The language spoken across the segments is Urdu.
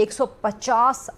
150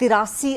83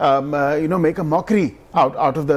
make a mockery out of the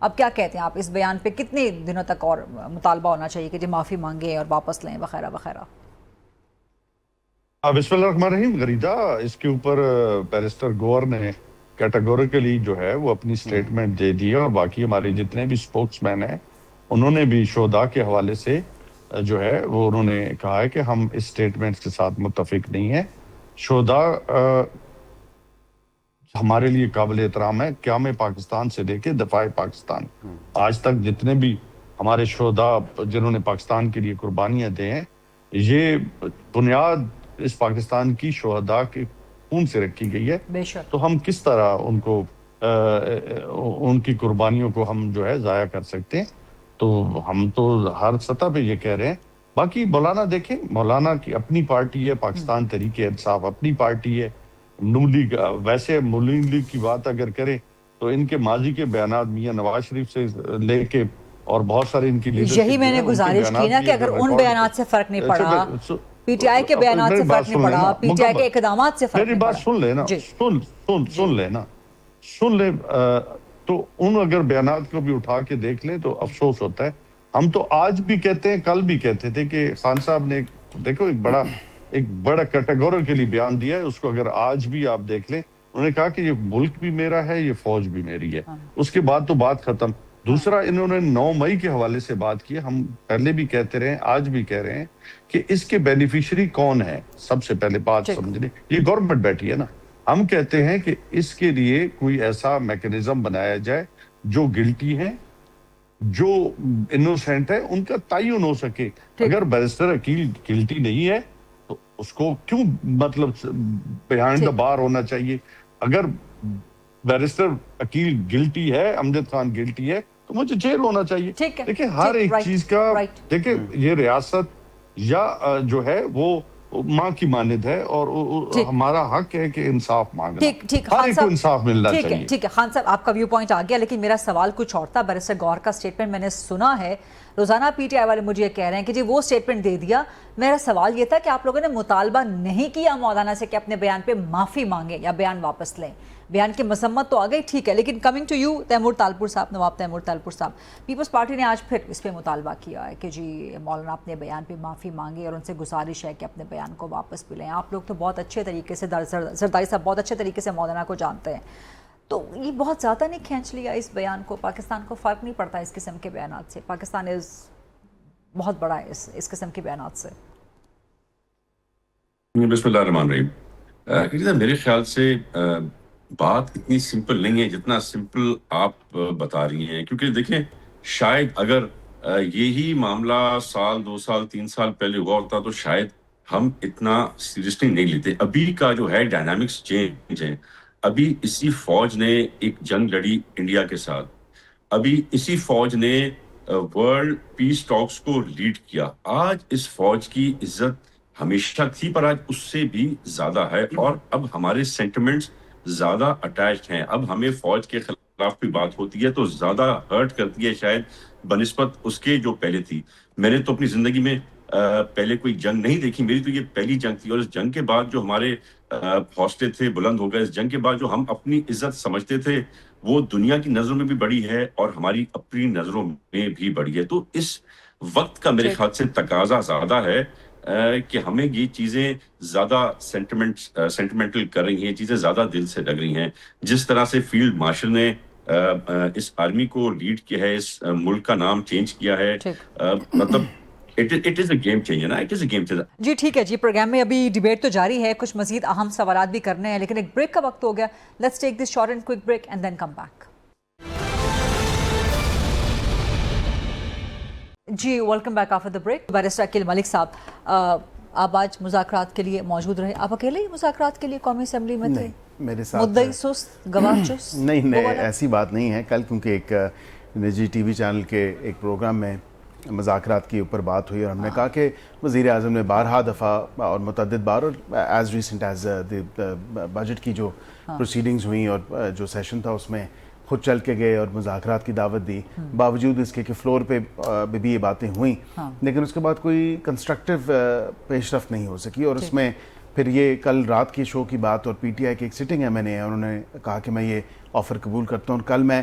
اب کیا کہتے ہیں آپ اس بیان پہ کتنے دنوں تک اور مطالبہ ہونا چاہیے کہ جو معافی مانگیں اور واپس لیں وغیرہ وغیرہ؟ بسم اللہ الرحمن الرحیم. غریدہ اس کے اوپر بیرسٹر گور نے کیٹیگوریکلی جو ہے وہ اپنی سٹیٹمنٹ دے دی ہے، اور باقی ہمارے جتنے بھی سپوکس مین ہیں انہوں نے بھی شہداء کے حوالے سے جو ہے وہ انہوں نے کہا ہے کہ ہم اس سٹیٹمنٹ کے ساتھ متفق نہیں ہیں. شہداء ہمارے لیے قابل احترام ہے. قیام پاکستان سے لے کے دفاع پاکستان آج تک جتنے بھی ہمارے شہداء جنہوں نے پاکستان کے لیے قربانیاں دی ہیں، یہ بنیاد اس پاکستان کی شہداء کے خون سے رکھی گئی ہے. بے شک. تو ہم کس طرح ان کو ان کی قربانیوں کو ہم جو ہے ضائع کر سکتے ہیں؟ تو ہم تو ہر سطح پہ یہ کہہ رہے ہیں. باقی مولانا دیکھیں، مولانا کی اپنی پارٹی ہے، پاکستان تحریک انصاف اپنی پارٹی ہے. نون لیگ ویسے مسلم لیگ کی بات اگر کریں تو ان کے ماضی کے بیانات میاں نواز شریف سے لے کے اور بہت سارے ان کی لیڈرشپ، یہی میں نے گزارش کی نا کہ اگر ان بیانات سے فرق نہیں پڑا، پی ٹی آئی کے بیانات سے فرق نہیں پڑا، پی ٹی آئی کے اقدامات سے فرق نہیں پڑا. میری بات سن لے نا، سن لے نا، سن لے. تو ان اگر بیانات کو بھی اٹھا کے دیکھ لیں تو افسوس ہوتا ہے. ہم تو آج بھی کہتے ہیں، کل بھی کہتے تھے کہ خان صاحب نے دیکھو ایک بڑا کیٹیگوریکلی بیان دیا ہے. اس کو اگر آج بھی آپ دیکھ لیں، انہوں نے کہا کہ یہ ملک بھی میرا ہے، یہ فوج بھی میری ہے. اس کے بعد تو بات ختم. دوسرا انہوں نے 9 مئی کے حوالے سے بات کی. ہم پہلے بھی کہتے رہے ہیں، آج بھی کہہ رہے ہیں کہ اس کے بینیفیشری کون ہے. سب سے پہلے بات سمجھ لیں، یہ گورنمنٹ بیٹھی ہے نا. ہم کہتے ہیں کہ اس کے لیے کوئی ایسا میکنزم بنایا جائے جو گلٹی ہے، جو انوسینٹ ہے، ان کا تعین ہو سکے. اگر بیرسٹر عقیل گلٹی نہیں ہے تو اس کو کیوں مطلب بیہائنڈ دا بار ہونا چاہیے؟ اگر بیرسٹر عقیل گلٹی ہے، امجد خان گلٹی ہے، تو مجھے جیل ہونا چاہیے. دیکھیں ہر ایک چیز کا، دیکھیں یہ ریاست یا جو ہے وہ ماں کی مانند ہے، اور ہمارا حق ہے کہ انصاف مانگنا. ہر ایک کو انصاف ملنا چاہیے. ٹھیک ہے خان صاحب، آپ کا ویو پوائنٹ آ گیا، لیکن میرا سوال کچھ اور تھا. بیرسٹر گور کا سٹیٹمنٹ میں نے سنا ہے، روزانہ پی ٹی آئی والے مجھے یہ کہہ رہے ہیں کہ جی وہ سٹیٹمنٹ دے دیا. میرا سوال یہ تھا کہ آپ لوگوں نے مطالبہ نہیں کیا مولانا سے کہ اپنے بیان پہ معافی مانگیں یا بیان واپس لیں. بیان کی مذمت تو آ گئی، ٹھیک ہے، لیکن coming to you Taimur Talpur صاحب، نواب تیمور تالپور صاحب، پیپلز پارٹی نے آج پھر اس پہ مطالبہ کیا ہے کہ جی مولانا اپنے بیان پہ معافی مانگے اور ان سے گزارش ہے کہ اپنے بیان کو واپس بھی لیں. آپ لوگ تو بہت اچھے طریقے سے، زرداری صاحب بہت اچھے طریقے سے مولانا کو جانتے ہیں، تو یہ بہت زیادہ نہیں کھینچ لیا اس بیان کو؟ پاکستان کو فرق نہیں پڑتا اس قسم کے بیانات سے؟ پاکستان بہت بڑا ہے اس قسم کے بیانات سے. بسم اللہ الرحمن الرحیم. میرے خیال سے بات اتنی سمپل نہیں ہے جتنا سمپل آپ بتا رہی ہیں. کیونکہ دیکھیں، شاید اگر یہی معاملہ 1 2 سال 3 سال پہلے ہوا ہوتا تو شاید ہم اتنا سیریسلی نہیں لیتے. ابھی کا جو ہے ڈائنامکس چینج ہے. ابھی اسی فوج نے ایک جنگ لڑی انڈیا کے ساتھ. ابھی اسی فوج نے ورلڈ پیس ٹاکس کو لیڈ کیا. آج اس فوج کی عزت ہمیشہ تھی، پر آج اس سے بھی زیادہ ہے. اور اب ہمارے سینٹیمنٹس زیادہ اٹیچڈ ہیں. اب ہمیں فوج کے خلاف کوئی بات ہوتی ہے تو زیادہ ہرٹ کرتی ہے شاید بنسبت اس کے جو پہلے تھی. میں نے تو اپنی زندگی میں پہلے کوئی جنگ نہیں دیکھی. میری تو یہ پہلی جنگ تھی، اور اس جنگ کے بعد جو ہمارے حوصلے تھے بلند ہو گئے. اس جنگ کے بعد جو ہم اپنی عزت سمجھتے تھے وہ دنیا کی نظروں میں بھی بڑی ہے اور ہماری اپنی نظروں میں بھی بڑی ہے. تو اس وقت کا میرے خیال سے تقاضا زیادہ ہے کہ ہمیں یہ چیزیں زیادہ سینٹیمنٹل کر رہی ہیں، چیزیں زیادہ دل سے لگ رہی ہیں. جس طرح سے فیلڈ مارشل نے اس آرمی کو لیڈ کیا ہے، اس ملک کا نام چینج کیا ہے، مطلب it is a game changer نا. it is a game changer. جی ٹھیک ہے جی، پروگرام میں ابھی ڈیبیٹ تو جاری ہے، کچھ مزید اہم سوالات بھی کرنے ہیں، لیکن ایک بریک کا وقت ہو گیا. Let's take this short and quick break and then come back. جی welcome back after the break. Barrister Aqeel Malik صاحب، آپ آج مذاکرات کے لیے موجود رہے. آپ اکیلے ہی مذاکرات کے لیے قومی اسمبلی میں تھے؟ میرے ساتھ مدعی سست، گواہ چست؟ نہیں ایسی بات نہیں ہے. کل کیونکہ ایک نجی ٹی وی چینل کے ایک پروگرام میں مذاکرات کے اوپر بات ہوئی، اور ہم نے کہا کہ وزیر اعظم نے بارہا دفعہ اور متعدد بار، اور ایز ریسنٹ ایز بجٹ کی جو پروسیڈنگز ہوئیں اور جو سیشن تھا اس میں خود چل کے گئے اور مذاکرات کی دعوت دی. باوجود اس کے کہ فلور پہ بھی یہ باتیں ہوئیں، لیکن اس کے بعد کوئی کنسٹرکٹیو پیش رفت نہیں ہو سکی. اور اس میں پھر یہ کل رات کی شو کی بات، اور پی ٹی آئی کی ایک سٹنگ ہے، میں نے انہوں نے کہا کہ میں یہ آفر قبول کرتا ہوں. کل میں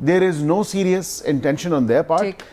There is no serious intention on their part,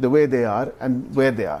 the way they are and where they are।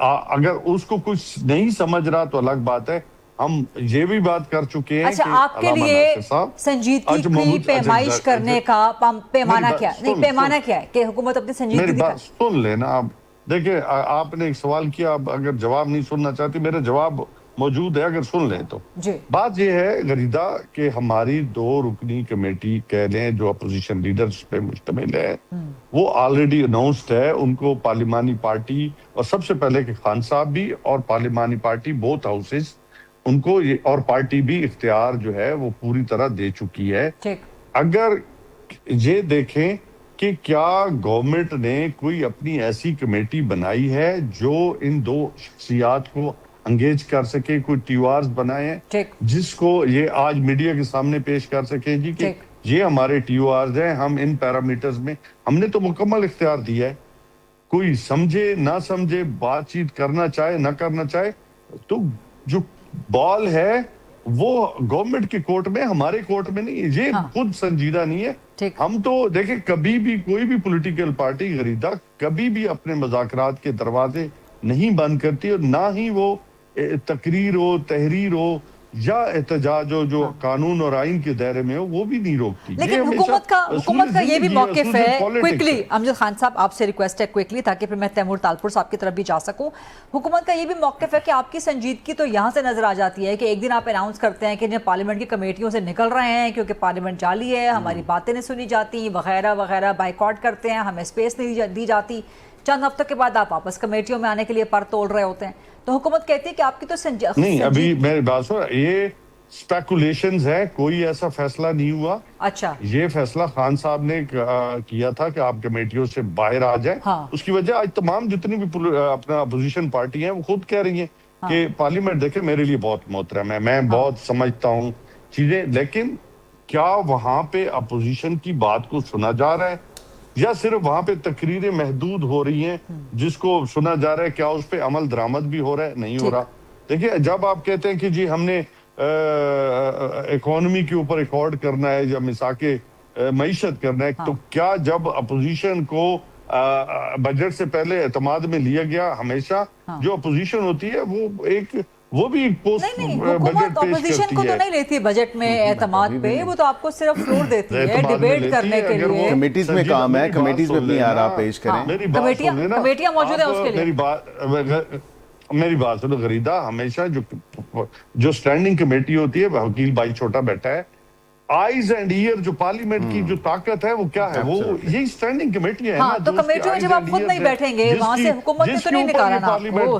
اگر اس کو کچھ نہیں سمجھ رہا تو الگ بات ہے. ہم یہ بھی بات کر چکے ہیں. اچھا آپ کے لیے سنجیدگی کی پیمائش کرنے کا پیمانہ کیا ہے؟ نہیں پیمانہ کیا ہے کہ حکومت اپنی سنجیدگی میری بات سن لینا آپ. دیکھیں آپ نے ایک سوال کیا, اب اگر جواب نہیں سننا چاہتی, میرا جواب موجود ہے اگر سن لیں تو. بات یہ ہے غریدہ کہ ہماری 2 رکنی کمیٹی کہہ لیں جو اپوزیشن لیڈرز پہ مشتمل ہے, وہ آلریڈی اناؤنسڈ ہے. ان کو پارلیمانی پارٹی اور سب سے پہلے کہ خان صاحب بھی اور پارلیمانی پارٹی بوتھ ہاؤسز ان کو اور پارٹی بھی اختیار جو ہے وہ پوری طرح دے چکی ہے. اگر یہ دیکھیں کہ کیا گورنمنٹ نے کوئی اپنی ایسی کمیٹی بنائی ہے جو ان 2 شخصیات کو انگیج کر سکے, کوئی ٹیوارز بنائے ہیں جس کو یہ آج میڈیا کے سامنے پیش کر سکے جی کہ یہ ہمارے ٹیوارز ہیں, ہم ان پیرامیٹرز میں, ہم نے تو مکمل اختیار دیا ہے. کوئی سمجھے نہ سمجھے, بات چیت کرنا چاہے نہ کرنا چاہے, تو جو بال ہے وہ گورنمنٹ کے کورٹ میں, ہمارے کورٹ میں نہیں. یہ خود سنجیدہ نہیں ہے. ہم تو دیکھیں کبھی بھی کوئی بھی پولیٹیکل پارٹی غریدہ کبھی بھی اپنے مذاکرات کے دروازے نہیں بند کرتی, اور نہ ہی وہ تقریر ہو, تحریر ہو یا احتجاج ہو جو قانون اور آئین کے دائرے میں ہو وہ بھی نہیں روکتی. لیکن حکومت کا یہ بھی موقف ہے. کوئکلی امجد خان صاحب آپ سے ریکویسٹ ہے کوئکلی, تاکہ پھر میں تیمور تالپور صاحب کی طرف بھی جا سکوں. حکومت کا یہ بھی موقف ہے کہ آپ کی سنجیدگی تو یہاں سے نظر آ جاتی ہے کہ ایک دن آپ اناؤنس کرتے ہیں کہ جب پارلیمنٹ کی کمیٹیوں سے نکل رہے ہیں کیونکہ پارلیمنٹ جعلی ہے, ہماری باتیں نہیں سنی جاتی وغیرہ وغیرہ, بائیکاٹ کرتے ہیں, ہمیں اسپیس نہیں دی جاتی. چند ہفتوں کے بعد آپ واپس کمیٹیوں میں آنے کے لیے پر تول رہے ہوتے ہیں. تو حکومت کہتی ہے کہ آپ کی تو نہیں, ابھی میری بات سن, یہ سپیکولیشنز ہے, کوئی ایسا فیصلہ نہیں ہوا. اچھا یہ فیصلہ خان صاحب نے کیا تھا کہ آپ کمیٹیوں سے باہر آ جائیں. اس کی وجہ آج تمام جتنی بھی اپنا اپوزیشن پارٹی ہیں وہ خود کہہ رہی ہیں کہ پارلیمنٹ دیکھیں میرے لیے بہت محترم ہے, میں بہت سمجھتا ہوں چیزیں, لیکن کیا وہاں پہ اپوزیشن کی بات کو سنا جا رہا ہے یا صرف وہاں پہ تقریریں محدود ہو رہی ہیں جس کو سنا جا رہا ہے, کیا اس پہ عمل درآمد بھی ہو رہا ہے, نہیں ہو رہا. دیکھیں جب آپ کہتے ہیں کہ جی ہم نے اکانومی کے اوپر ریکارڈ کرنا ہے یا مساق معیشت کرنا ہے, تو کیا جب اپوزیشن کو بجٹ سے پہلے اعتماد میں لیا گیا, ہمیشہ جو اپوزیشن ہوتی ہے وہ بھی پوسٹ حکومت اپوزیشن کو تو نہیں لیتی بجٹ میں اعتماد پہ, وہ تو آپ کو صرف فلور دیتی ہے ڈیبیٹ کرنے کے لیے. کمیٹیز میں کام ہے, کمیٹیز میں اپنی آراء پیش کریں. کمیٹیاں موجود ہیں اس کے لیے. میری بات سنو غریدہ, ہمیشہ جو سٹینڈنگ کمیٹی ہوتی ہے, وکیل بھائی چھوٹا بیٹھا ہے, آئیز اینڈ ایئر جو پارلیمنٹ کی جو طاقت ہے وہ کیا ہے, وہ یہی سٹینڈنگ کمیٹی ہے. تو کمیٹیوں میں جب آپ خود نہیں بیٹھیں گے وہاں سے حکومت نے تو نہیں نکالا نا آپ کو.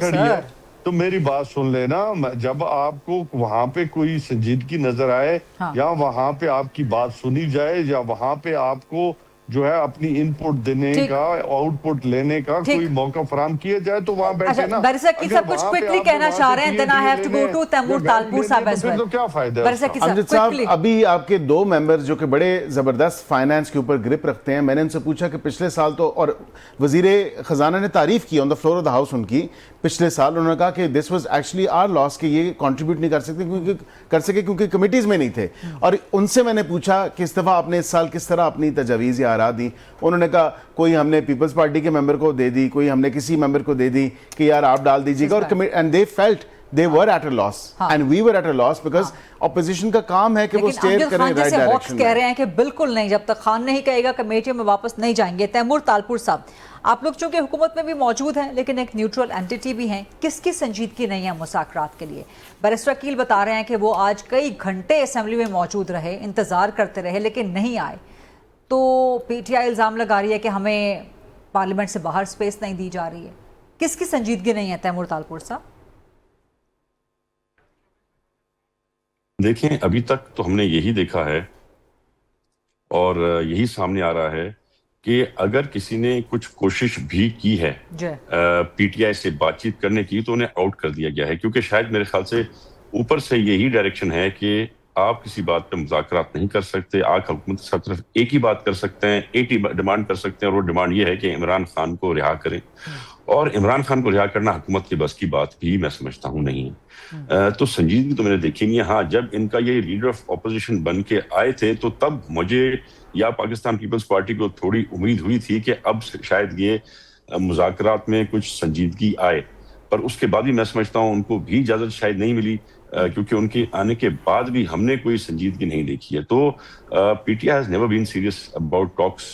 تو میری بات سن لینا, جب آپ کو وہاں پہ کوئی سنجیدگی نظر آئے یا وہاں پہ آپ کی بات سنی جائے یا وہاں پہ آپ کو جو ہے اپنی ان پٹ دینے کا, آؤٹ پٹ لینے کا کوئی موقع فراہم کیا جائے تو وہاں بیٹھے نا. بیرسٹر کی سب کچھ کوئکلی کہنا چاہ رہے ہیں, then I have to go to Taimur Talpur صاحب as well. تو کیا فائدہ ہے امجد صاحب, ابھی آپ کے 2 ممبر جو کہ بڑے زبردست فائنانس کے اوپر گرپ رکھتے ہیں, میں نے ان سے پوچھا کہ پچھلے سال تو, اور وزیر خزانہ نے تعریف کی on the floor of the house ان کی پچھلے سال, انہوں نے کہا کہ this was actually our loss, کہ یہ کنٹریبیوٹ نہیں کر سکے کیونکہ کمیٹیز میں نہیں تھے. اور ان سے میں نے پوچھا کہ اس دفعہ آپ نے اس سال کس طرح اپنی تجاویز یا آراء دی. انہوں نے کہا کوئی ہم نے پیپلز پارٹی کے ممبر کو دے دی, کوئی ہم نے کسی ممبر کو دے دی کہ یار آپ ڈال دیجیے گا, اور and they felt they were at a loss and we were at a loss because opposition کا کام ہے کہ وہ اسٹیئر کریں رائٹ ڈائریکشن میں. کہہ رہے ہیں کہ بالکل نہیں, جب تک خان نہیں کہے گا کمیٹیوں میں واپس نہیں جائیں گے. تیمور تالپور صاحب, آپ لوگ چونکہ حکومت میں بھی موجود ہیں لیکن ایک نیوٹرل اینٹیٹی بھی ہیں, کس کی سنجیدگی نہیں ہے مذاکرات کے لیے؟ بیرسٹر عقیل بتا رہے ہیں کہ وہ آج کئی گھنٹے اسمبلی میں موجود رہے, انتظار کرتے رہے لیکن نہیں آئے. تو پی ٹی آئی الزام لگا رہی ہے کہ ہمیں پارلیمنٹ سے باہر سپیس نہیں دی جا رہی ہے. کس کی سنجیدگی نہیں ہے تیمور تالپور صاحب؟ دیکھیں ابھی تک تو ہم نے یہی دیکھا ہے اور یہی سامنے آ رہا ہے کہ اگر کسی نے کچھ کوشش بھی کی ہے پی ٹی آئی سے بات چیت کرنے کی تو انہیں آؤٹ کر دیا گیا ہے, کیونکہ شاید میرے خیال سے اوپر سے یہی ڈائریکشن ہے کہ آپ کسی بات پہ مذاکرات نہیں کر سکتے, آپ حکومت کے ساتھ صرف ایک ہی بات کر سکتے ہیں, ایک ہی ڈیمانڈ کر سکتے ہیں, اور وہ ڈیمانڈ یہ ہے کہ عمران خان کو رہا کریں. اور عمران خان کو رہا کرنا حکومت کے بس کی بات بھی میں سمجھتا ہوں نہیں ہے. تو سنجیدگی تو میں نے دیکھی نہیں ہے. ہاں, جب ان کا یہ لیڈر آف اپوزیشن بن کے آئے تھے تو تب مجھے یا پاکستان پیپلز پارٹی کو تھوڑی امید ہوئی تھی کہ اب شاید یہ مذاکرات میں کچھ سنجیدگی آئے. پر اس کے بعد بھی میں سمجھتا ہوں ان کو بھی اجازت شاید نہیں ملی کیونکہ ان کے آنے کے بعد بھی ہم نے کوئی سنجیدگی نہیں دیکھی ہے. تو P T I has never been serious about talks.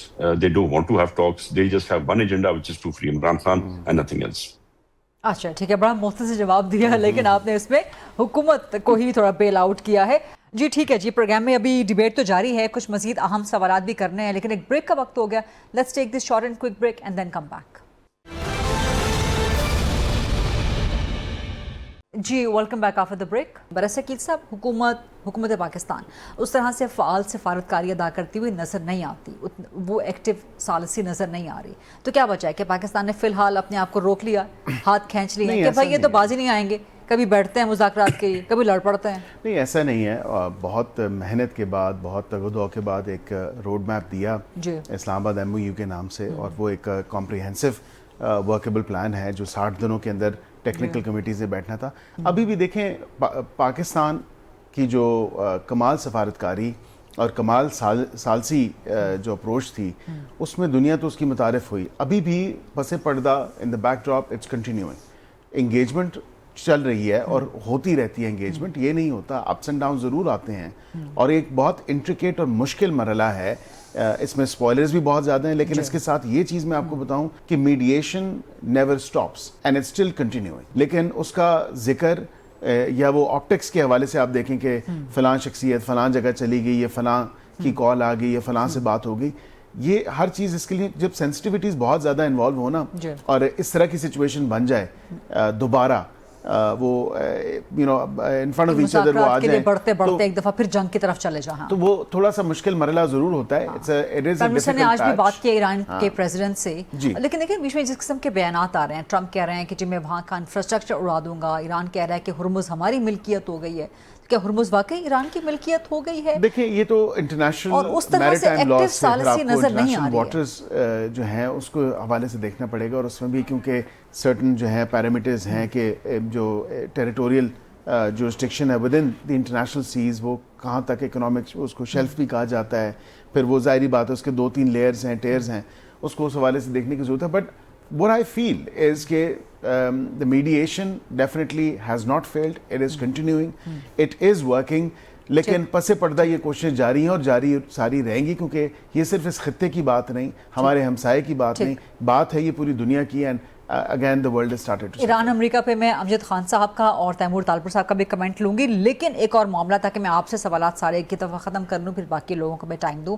They don't want to have talks. They just have one agenda which is to free Imran Khan and nothing else. اچھا ٹھیک ہے, بڑا مختصر جواب دیا ہے, لیکن آپ نے اس میں حکومت کو ہی تھوڑا بیل آؤٹ کیا ہے. جی ٹھیک ہے جی, پروگرام میں ابھی ڈیبیٹ تو جاری ہے, کچھ مزید اہم سوالات بھی کرنے ہیں, لیکن ایک بریک کا وقت ہو گیا. Let's take this short and quick break and then come back. جی welcome back after the break. برسکیت صاحب, حکومت پاکستان اس طرح سے فعال سفارتکاری ادا کرتی ہوئی نظر نہیں آتی, وہ ایکٹیو ثالثی نظر نہیں آ رہی. تو کیا وجہ ہے کہ پاکستان نے فی الحال اپنے آپ کو روک لیا, ہاتھ کھینچ لیے کہ بھائی یہ تو بازی نہیں آئیں گے, کبھی بیٹھتے ہیں مذاکرات کے لیے, کبھی لڑ پڑتے ہیں؟ نہیں ایسا نہیں ہے. بہت محنت کے بعد, بہت تگ و دو کے بعد ایک روڈ میپ دیا اسلام آباد ایم او یو کے نام سے, اور وہ ایک کمپریہنسو ورکیبل پلان ہے جو 60 دنوں کے اندر ٹیکنیکل کمیٹی سے بیٹھنا تھا. ابھی بھی دیکھیں پاکستان کی جو کمال سفارتکاری اور کمال ثالثی جو اپروچ تھی, اس میں دنیا تو اس کی متعارف ہوئی. ابھی بھی پس پردہ in the backdrop it's continuing. Engagement چل رہی ہے اور ہوتی رہتی ہے انگیجمنٹ, یہ نہیں ہوتا, اپس اینڈ ڈاؤن ضرور آتے ہیں, اور ایک بہت انٹریکیٹ اور مشکل مرحلہ ہے. اس میں سپوائلرز بھی بہت زیادہ ہیں, لیکن اس کے ساتھ یہ چیز میں آپ کو بتاؤں کہ mediation never stops and it's still continuing. لیکن اس کا ذکر یا وہ آپٹکس کے حوالے سے آپ دیکھیں کہ فلاں شخصیت فلاں جگہ چلی گئی, یا فلاں کی کال آ گئی, یا فلاں سے بات ہو گئی, یہ ہر چیز اس کے لیے جب سینسٹیوٹیز بہت زیادہ انوالو ہو نا, اور اس طرح کی سچویشن بن جائے دوبارہ وہ you know in front of each other وہ آ جائیں, بڑھتے ایک دفعہ پھر جنگ کی طرف چلے جائیں, تو وہ تھوڑا سا مشکل مرحلہ ضرور ہوتا ہے. نے آج بھی بات کی ایران کے پریزیڈنٹ سے, لیکن دیکھیں بیچ میں جس قسم کے بیانات آ رہے ہیں, ٹرمپ کہہ رہے ہیں کہ جی میں وہاں کا انفراسٹرکچر اڑا دوں گا, ایران کہہ رہا ہے کہ ہرمز ہماری ملکیت ہو گئی ہے. کیا ہرمز واقعی ایران کی ملکیت ہو گئی ہے؟ دیکھیں یہ تو انٹرنیشنل میریٹائم لاز سے پھر آپ کو انٹرنیشنل واٹرز جو ہیں اس کو حوالے سے دیکھنا پڑے گا, اور اس میں بھی کیونکہ سرٹن جو ہیں پیرامیٹرز ہیں کہ جو ٹیریٹوریل جورسڈکشن ہے within the international seas, وہ کہاں تک اکنامک, اس کو شیلف بھی کہا جاتا ہے, پھر وہ ظاہری بات ہے اس کے 2-3 لیئرز ہیں, ٹیئرز ہیں, اس کو اس حوالے سے دیکھنے کی ضرورت ہے. But what I feel is that the mediation definitely has not failed. It is continuing. It is working. لیکن پس پردہ یہ کوششیں جاری ہیں اور جاری ساری رہیں گی, کیونکہ یہ صرف اس خطے کی بات نہیں, ہمارے ہمسائے کی بات نہیں, بات ہے یہ پوری دنیا کی. And again the world has started to Iran America پہ میں امجد خان صاحب کا اور تیمور طالپور صاحب کا بھی کمنٹ لوں گی, لیکن ایک اور معاملہ تھا کہ میں آپ سے سوالات سارے ایک دفعہ ختم کر لوں, پھر باقی لوگوں کو میں ٹائم دوں.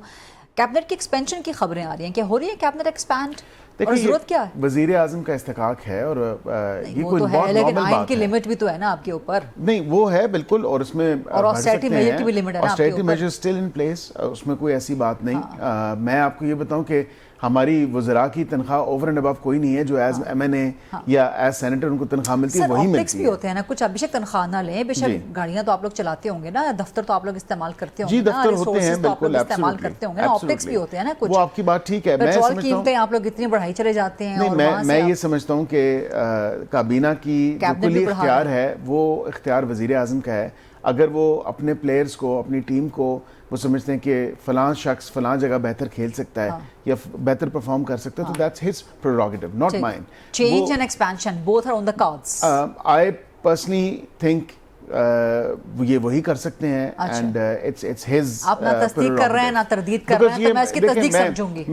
کیبنٹ کی ایکسپینشن کی خبریں آ رہی ہیں, کیا ہو رہی ہے کیبنٹ ایکسپینڈ, اور ضرورت کیا ہے؟ وزیر اعظم کا استحقاق ہے, اور یہ کوئی بہت نارمل بات ہے, لیکن آئین کی لمٹ بھی تو ہے نا آپ کے اوپر. نہیں وہ ہے بالکل, اور اس میں آسٹیرٹی میجر کی بھی لمٹ ہے نا آپ کے اوپر. آسٹیرٹی میجر اسٹل ان پلیس, اس میں کوئی ایسی بات نہیں. میں آپ کو یہ بتاؤں کہ ہماری وزراء کی تنخواہ اوور اینڈ ابو کوئی نہیں ہے جو ایز ایم این اے یا ایز سینیٹر ان کو تنخواہ ملتی ہے وہی ملتی ہے. بھی ہوتے ہیں نا کچھ, اب بیشک تنخواہ نہ لیں, بیشک گاڑیاں تو آپ لوگ چلاتے ہوں گے نا, دفتر تو آپ لوگ استعمال کرتے ہوں گے, جی دفتر ہوتے ہیں بالکل, استعمال کرتے ہوں گے نا, آپٹکس بھی ہوتے ہیں نا کچھ. وہ آپ کی بات ٹھیک ہے, پیٹرول قیمتیں آپ لوگ اتنی بڑھائی چلے جاتے ہیں. میں یہ سمجھتا ہوں کہ کابینہ کی جو کلی اختیار ہے وہ اختیار وزیر اعظم کا ہے. اگر وہ اپنے پلیئرز کو, اپنی ٹیم کو وہ سمجھتے ہیں کہ فلاں شخص فلاں جگہ بہتر کھیل سکتا ہے یا بہتر پرفارم کر سکتا ہے, تو that's his prerogative, not mine. Change and expansion, both are on the cards. I personally think یہ وہی کر سکتے ہیں, اینڈ اٹس ہز. آپ نہ تصدیق کر رہے ہیں نہ تردید کر رہے ہیں, تو میں اس کی تصدیق سمجھوں گی.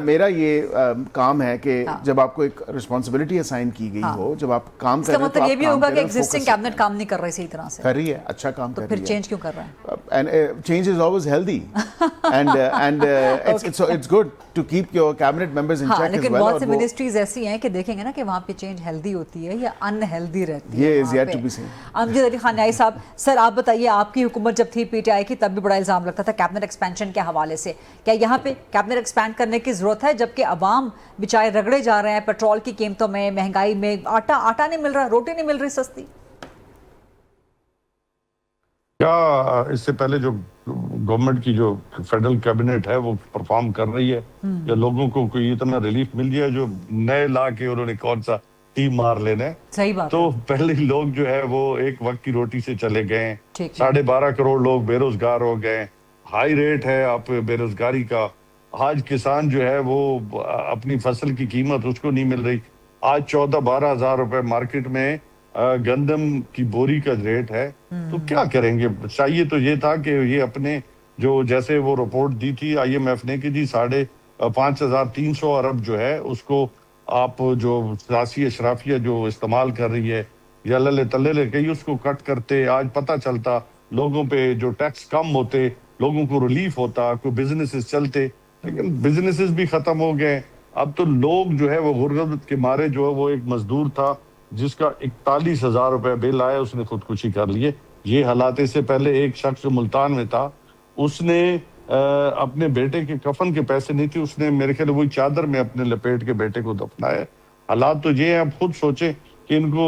میرا یہ کام ہے کہ جب آپ کو ایک رسپانسبلٹی اسائن کی گئی ہو, جب آپ کام کر رہے ہیں, اس کا مطلب یہ بھی ہوگا کہ ایگزسٹنگ کیبنٹ کام نہیں کر رہی صحیح طرح سے. کر رہی ہے, اچھا کام کر رہی ہے, تو پھر چینج کیوں کر رہے ہیں؟ And change is always healthy, and it's good to keep your cabinet members in check as well. لیکن بہت سی منسٹریز ایسی ہیں کہ دیکھیں گے نا کہ وہاں پہ چینج ہیلدی ہوتی ہے یا ان ہیلدی رہتی ہے. امجد علی خان نیائی صاحب, سر آپ بتائیے, آپ کی حکومت جب تھی پی ٹی آئی کی, تب بھی بڑا الزام لگتا تھا کیبنٹ ایکسپینشن کے حوالے سے. کیا یہاں پہ کیبنٹ ایکسپینڈ کرنے کی ضرورت ہے جبکہ عوام بیچارے رگڑے جا رہے ہیں پیٹرول کی قیمتوں میں, مہنگائی میں, آٹا نہیں مل رہا, روٹی نہیں مل رہی سستی؟ کیا اس سے پہلے جو گورنمنٹ کی جو فیڈرل کیبنٹ ہے وہ پرفارم کر رہی ہے, یا لوگوں کو کوئی اتنا ریلیف مل گیا جو نئے لا کے انہوں نے کون سا ٹیم مار لینا ہے؟ صحیح بات. تو پہلے لوگ جو ہے وہ ایک وقت کی روٹی سے چلے گئے, 12.5 کروڑ لوگ بے روزگار ہو گئے, ہائی ریٹ ہے آپ بے روزگاری کا. آج کسان جو ہے وہ اپنی فصل کی قیمت اس کو نہیں مل رہی. آج 14-12 ہزار روپے مارکیٹ میں گندم کی بوری کا ریٹ ہے، تو کیا کریں گے؟ چاہیے تو یہ تھا کہ یہ اپنے جو جیسے وہ رپورٹ دی تھی IMF نے کہ جی 5,300 ارب جو ہے اس کو آپ جو سیاسی اشرافیہ جو استعمال کر رہی ہے یا للے تلے کہیں اس کو کٹ کرتے، آج پتہ چلتا لوگوں پہ جو ٹیکس کم ہوتے، لوگوں کو ریلیف ہوتا، کوئی بزنسز چلتے، لیکن بزنسز بھی ختم ہو گئے۔ اب تو لوگ جو ہے وہ غربت کے مارے جو ہے وہ ایک مزدور تھا جس کا 41,000 روپے بل آیا، اس نے خودکشی کر لیے۔ یہ حالات سے پہلے ایک شخص جو ملتان میں تھا، اس نے اپنے بیٹے کے کفن کے پیسے نہیں تھے، اس نے میرے خیال وہی چادر میں اپنے لپیٹ کے بیٹے کو دفنایا۔ حالات تو یہ ہیں، اب خود سوچیں کہ ان کو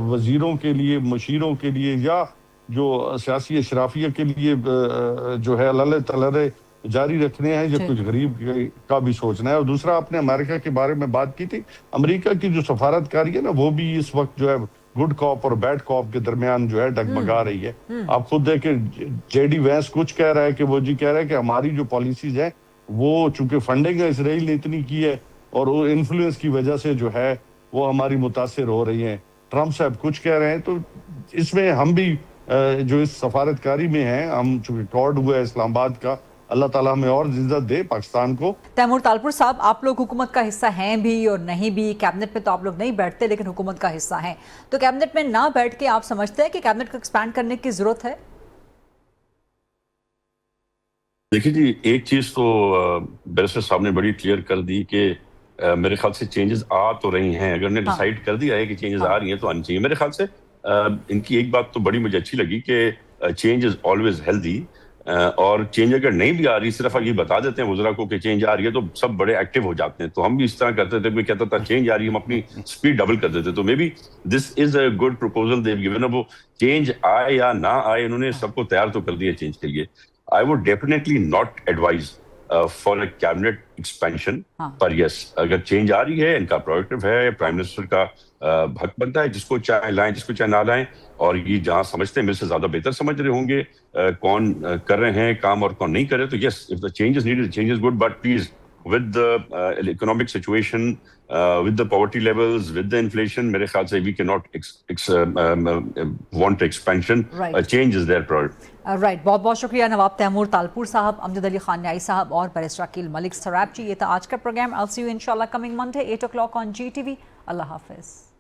وزیروں کے لیے، مشیروں کے لیے یا جو سیاسی اشرافیہ کے لیے جو ہے اللہ تعالی جاری رکھنے ہیں یا کچھ غریب کا بھی سوچنا ہے۔ اور دوسرا آپ نے امریکہ کے بارے میں بات کی تھی، امریکہ کی جو سفارتکاری ہے نا وہ بھی اس وقت جو ہے گڈ کاپ اور بیڈ کاپ کے درمیان جو ہے ڈگمگا رہی ہے۔ آپ خود دیکھیں JD وینس کچھ کہہ رہا ہے کہ وہ جی کہہ رہا ہے کہ ہماری جو پالیسیز ہیں وہ چونکہ فنڈنگ اسرائیل نے اتنی کی ہے اور وہ انفلوئنس کی وجہ سے جو ہے وہ ہماری متاثر ہو رہی ہیں، ٹرمپ صاحب کچھ کہہ رہے ہیں۔ تو اس میں ہم بھی جو اس سفارتکاری میں ہیں، ہم چونکہ کارڈ ہوا ہے اسلام آباد کا، اللہ تعالیٰ ہمیں اور عزت دے پاکستان کو۔ تیمور تالپور صاحب، آپ لوگ حکومت کا حصہ ہیں بھی اور نہیں بھی، کیبنٹ میں تو آپ لوگ نہیں بیٹھتے لیکن حکومت کا حصہ ہیں، تو کیبنٹ میں نہ بیٹھ کے آپ سمجھتے ہیں کہ کیبنٹ کو ایکسپینڈ کرنے کی ضرورت ہے؟ دیکھیے جی، ایک چیز تو بیرسٹر صاحب نے بڑی کلیئر کر دی کہ میرے خیال سے چینجز آ تو رہی ہیں، اگر نے ڈیسائیڈ کر دیا ہے کہ چینجز آ رہی ہیں تو آنی چاہیے۔ میرے خیال سے ان کی ایک بات تو بڑی مجھے اچھی لگی کہ چینج از آلویز ہیلدی، اور چینج اگر نہیں بھی آ رہی، صرف یہ بتا دیتے ہیں وزراء کو کہ چینج آ رہی ہے تو سب بڑے ایکٹیو ہو جاتے ہیں۔ تو ہم بھی اس طرح کرتے تھے، کوئی کہتا تھا چینج آ رہی ہے، ہم اپنی سپیڈ ڈبل کر دیتے۔ تو maybe this is a good proposal they've given. اب وہ چینج آئے یا نہ آئے، انہوں نے سب کو تیار تو کر دیا چینج کے لیے۔ I would definitely not advise for a cabinet expansion, per yes اگر چینج آ رہی ہے، ان کا پروڈکٹیو ہے، پرائم منسٹر کا حق بنتا ہے، جس کو چاہے لائیں، جس کو چاہے نہ لائیں، اور یہ جہاں سمجھتے ہیں میرے سے زیادہ بہتر سمجھ رہے ہوں گے کون کر رہے ہیں کام اور کون نہیں کر رہے، تو yes if the change is needed, the change is good, but please with the economic situation, with the poverty levels, with the inflation, میرے خیال سے we cannot want expansion. Change is their product. Right, بہت بہت شکریہ نواب تیمور تالپور صاحب، امجد علی خان نیائی صاحب اور بیرسٹر عقیل ملک سراب جی۔ یہ تھا آج کا programme. I'll see you inshallah coming Monday 8 o'clock on GTV۔ اللہ حافظ۔